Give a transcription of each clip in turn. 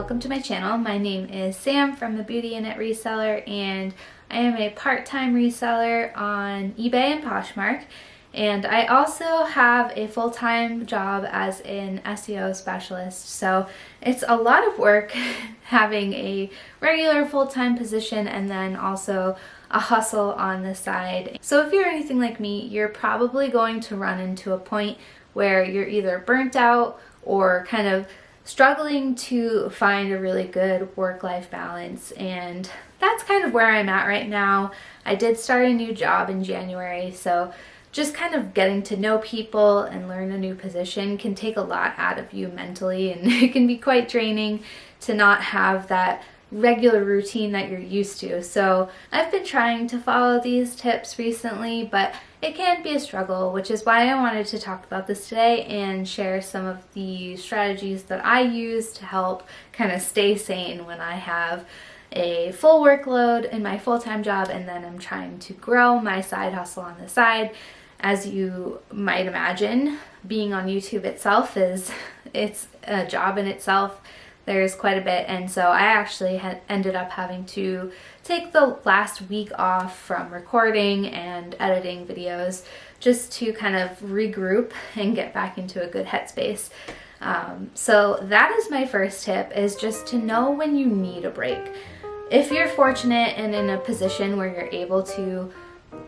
welcome to my channel. My name is Sam from the Beauty In It Reseller, and I am a part-time reseller on eBay and Poshmark, and I also have a full-time job as an SEO specialist. So it's a lot of work having a regular full-time position and then also a hustle on the side. So if you're anything like me, you're probably going to run into a point where you're either burnt out or kind of struggling to find a really good work-life balance, and that's kind of where I'm at right now. I did start a new job in January, so just kind of getting to know people and learn a new position can take a lot out of you mentally, and it can be quite draining to not have that regular routine that you're used to. So I've been trying to follow these tips recently, but it can be a struggle, which is why I wanted to talk about this today and share some of the strategies that I use to help kind of stay sane when I have a full workload in my full-time job and then I'm trying to grow my side hustle on the side. As you might imagine, being on YouTube itself it's a job in itself. There's quite a bit, and so I actually ended up having to take the last week off from recording and editing videos just to kind of regroup and get back into a good headspace. So that is my first tip, is just to know when you need a break. If you're fortunate and in a position where you're able to,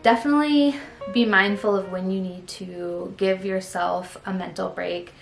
definitely be mindful of when you need to give yourself a mental break.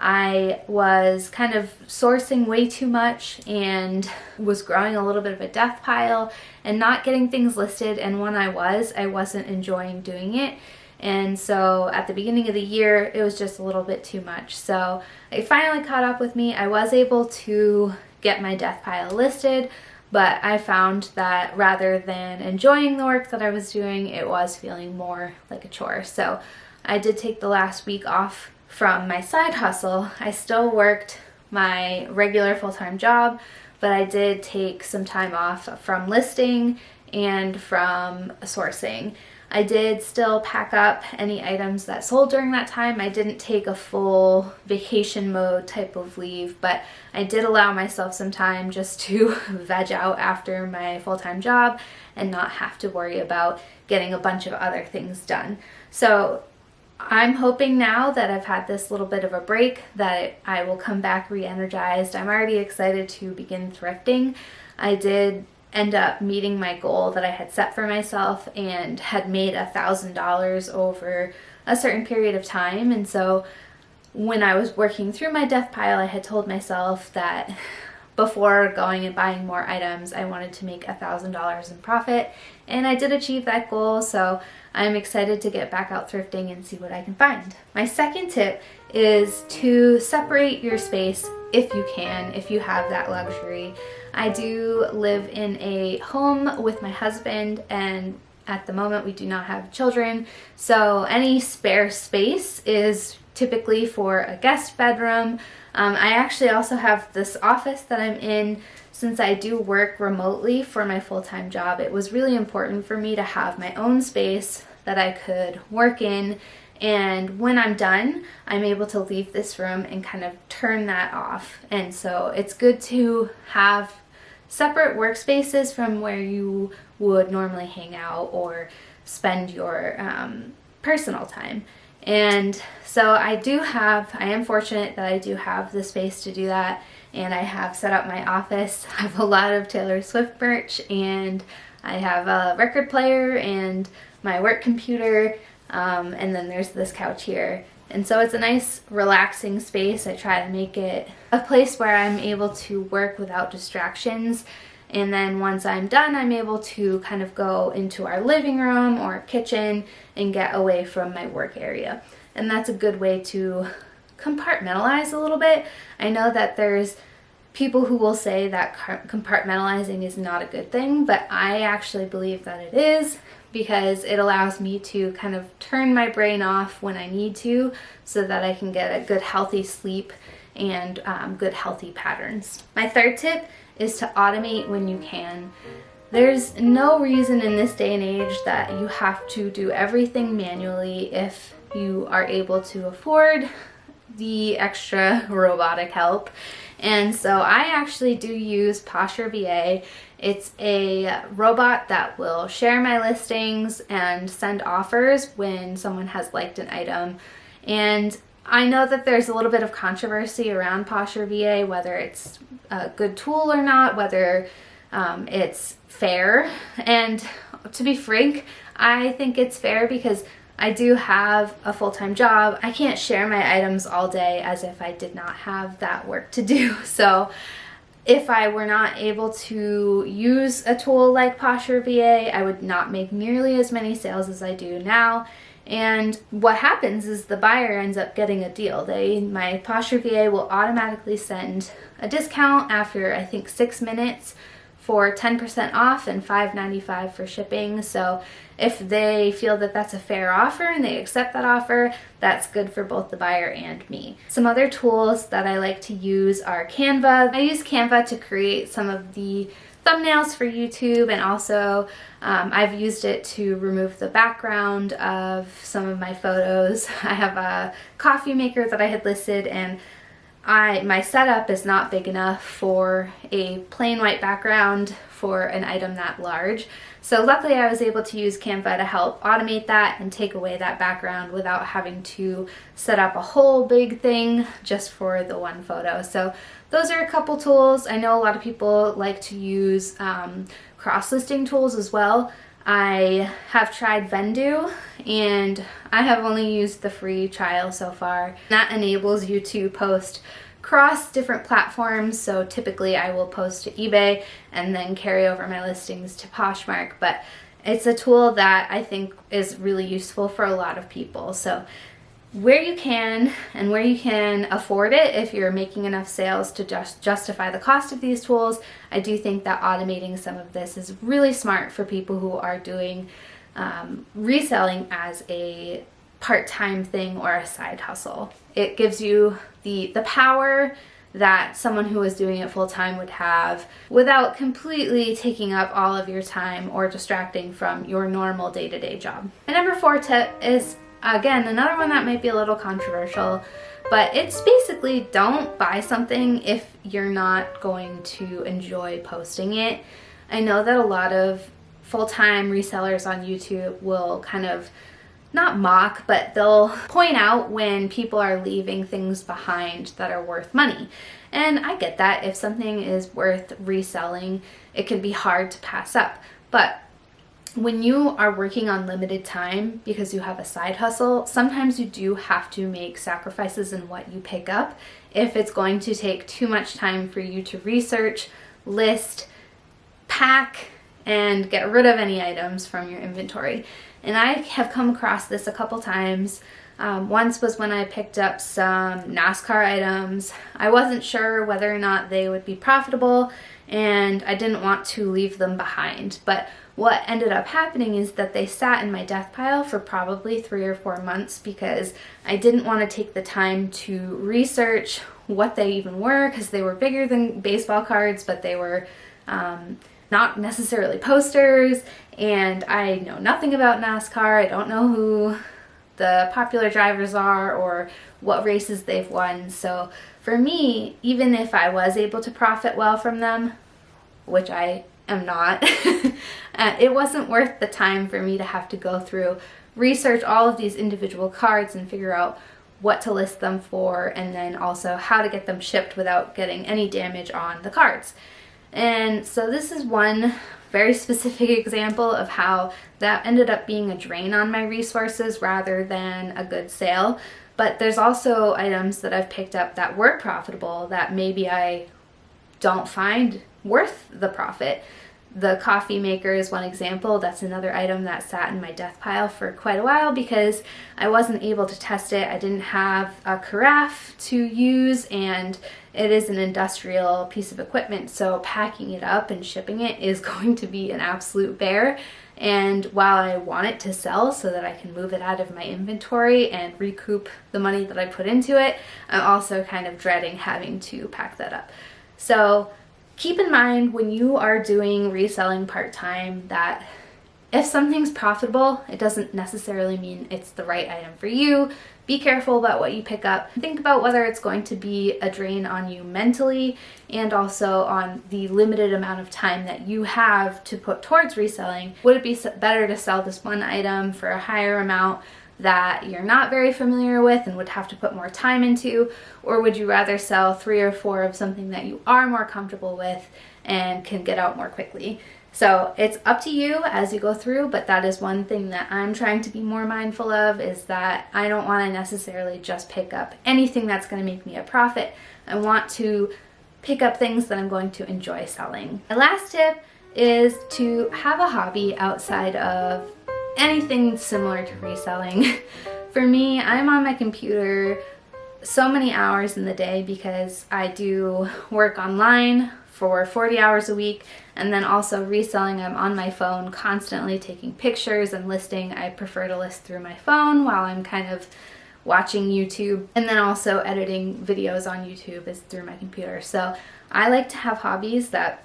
I was kind of sourcing way too much and was growing a little bit of a death pile and not getting things listed, and when I wasn't enjoying doing it. And so at the beginning of the year, it was just a little bit too much. So it finally caught up with me. I was able to get my death pile listed, but I found that rather than enjoying the work that I was doing, it was feeling more like a chore. So I did take the last week off from my side hustle. I still worked my regular full-time job, but I did take some time off from listing and from sourcing. I did still pack up any items that sold during that time. I didn't take a full vacation mode type of leave, but I did allow myself some time just to veg out after my full-time job and not have to worry about getting a bunch of other things done. So I'm hoping now that I've had this little bit of a break that I will come back re-energized. I'm already excited to begin thrifting. I did end up meeting my goal that I had set for myself and had made $1,000 over a certain period of time. And so when I was working through my death pile, I had told myself that before going and buying more items, I wanted to make $1,000 in profit, and I did achieve that goal. So I'm excited to get back out thrifting and see what I can find. My second tip is to separate your space if you can, if you have that luxury. I do live in a home with my husband, and at the moment we do not have children, so any spare space is typically for a guest bedroom. I actually also have this office that I'm in. Since I do work remotely for my full-time job, it was really important for me to have my own space that I could work in, and when I'm done, I'm able to leave this room and kind of turn that off. And so it's good to have separate workspaces from where you would normally hang out or spend your personal time. And so I am fortunate that I do have the space to do that, and I have set up my office. I have a lot of Taylor Swift merch, and I have a record player and my work computer, and then there's this couch here. And so it's a nice relaxing space. I try to make it a place where I'm able to work without distractions, and then once I'm done, I'm able to kind of go into our living room or kitchen and get away from my work area. And that's a good way to compartmentalize a little bit. I know that there's people who will say that compartmentalizing is not a good thing, but I actually believe that it is, because it allows me to kind of turn my brain off when I need to, so that I can get a good healthy sleep and good healthy patterns. My third tip is to automate when you can. There's no reason in this day and age that you have to do everything manually if you are able to afford the extra robotic help. And so I actually do use Posture VA. It's a robot that will share my listings and send offers when someone has liked an item. And I know that there's a little bit of controversy around Posture VA, whether it's a good tool or not, whether it's fair. And to be frank, I think it's fair because I do have a full-time job. I can't share my items all day as if I did not have that work to do. So if I were not able to use a tool like Posture VA, I would not make nearly as many sales as I do now. And what happens is the buyer ends up getting a deal. My Posture VA will automatically send a discount after, I think, 6 minutes for 10% off and $5.95 for shipping. So if they feel that that's a fair offer and they accept that offer, that's good for both the buyer and me. Some other tools that I like to use are Canva. I use Canva to create some of the thumbnails for YouTube, and also I've used it to remove the background of some of my photos. I have a coffee maker that I had listed, and my setup is not big enough for a plain white background for an item that large. So luckily I was able to use Canva to help automate that and take away that background without having to set up a whole big thing just for the one photo. So those are a couple tools. I know a lot of people like to use cross-listing tools as well. I have tried Vendoo, and I have only used the free trial so far. That enables you to post across different platforms. So typically I will post to eBay and then carry over my listings to Poshmark, but it's a tool that I think is really useful for a lot of people. So where you can and where you can afford it, if you're making enough sales to justify the cost of these tools, I do think that automating some of this is really smart for people who are doing reselling as a part-time thing or a side hustle. It gives you the power that someone who is doing it full-time would have without completely taking up all of your time or distracting from your normal day-to-day job. My number 4 tip is, again, another one that might be a little controversial, but it's basically don't buy something if you're not going to enjoy posting it. I know that a lot of full-time resellers on YouTube will kind of not mock, but they'll point out when people are leaving things behind that are worth money. And I get that. If something is worth reselling, it can be hard to pass up. But when you are working on limited time because you have a side hustle, sometimes you do have to make sacrifices in what you pick up if it's going to take too much time for you to research, list, pack, and get rid of any items from your inventory. And I have come across this a couple times. Once was when I picked up some NASCAR items. I wasn't sure whether or not they would be profitable, and I didn't want to leave them behind. But what ended up happening is that they sat in my death pile for probably 3 or 4 months because I didn't want to take the time to research what they even were, because they were bigger than baseball cards, but they were not necessarily posters, and I know nothing about NASCAR. I don't know who the popular drivers are or what races they've won. So for me, even if I was able to profit well from them, which I am not, it wasn't worth the time for me to have to go through, research all of these individual cards and figure out what to list them for, and then also how to get them shipped without getting any damage on the cards. And so this is one very specific example of how that ended up being a drain on my resources rather than a good sale. But there's also items that I've picked up that were profitable that maybe I don't find worth the profit. The coffee maker is one example. That's another item that sat in my death pile for quite a while because I wasn't able to test it. I didn't have a carafe to use, and it is an industrial piece of equipment, so packing it up and shipping it is going to be an absolute bear. And while I want it to sell so that I can move it out of my inventory and recoup the money that I put into it, I'm also kind of dreading having to pack that up. So keep in mind when you are doing reselling part-time that if something's profitable, it doesn't necessarily mean it's the right item for you. Be careful about what you pick up. Think about whether it's going to be a drain on you mentally and also on the limited amount of time that you have to put towards reselling. Would it be better to sell this one item for a higher amount that you're not very familiar with and would have to put more time into, or would you rather sell 3 or 4 of something that you are more comfortable with and can get out more quickly? So it's up to you as you go through, but that is one thing that I'm trying to be more mindful of, is that I don't want to necessarily just pick up anything that's going to make me a profit. I want to pick up things that I'm going to enjoy selling. My last tip is to have a hobby outside of anything similar to reselling. For me, I'm on my computer so many hours in the day because I do work online for 40 hours a week, and then also reselling. I'm on my phone constantly taking pictures and listing. I prefer to list through my phone while I'm kind of watching YouTube, and then also editing videos on YouTube is through my computer. So I like to have hobbies that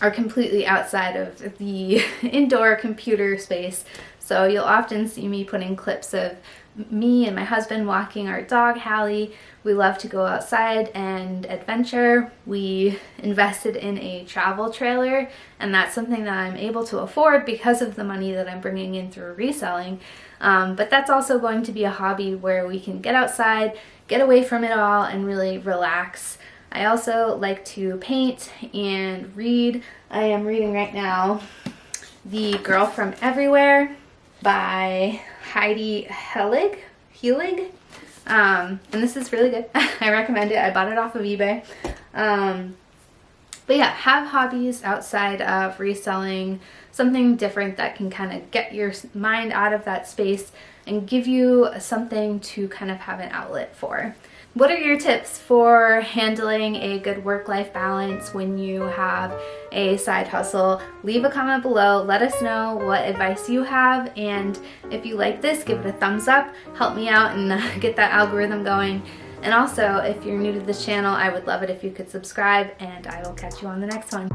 are completely outside of the indoor computer space. So you'll often see me putting clips of me and my husband walking our dog, Hallie. We love to go outside and adventure. We invested in a travel trailer, and that's something that I'm able to afford because of the money that I'm bringing in through reselling. But that's also going to be a hobby where we can get outside, get away from it all, and really relax. I also like to paint and read. I am reading right now The Girl from Everywhere by Heidi Helig. And this is really good. I recommend it. I bought it off of eBay. But yeah, have hobbies outside of reselling, something different that can kind of get your mind out of that space and give you something to kind of have an outlet for. What are your tips for handling a good work-life balance when you have a side hustle? Leave a comment below. Let us know what advice you have, and if you like this, give it a thumbs up. Help me out and get that algorithm going. And also, if you're new to this channel, I would love it if you could subscribe, and I will catch you on the next one.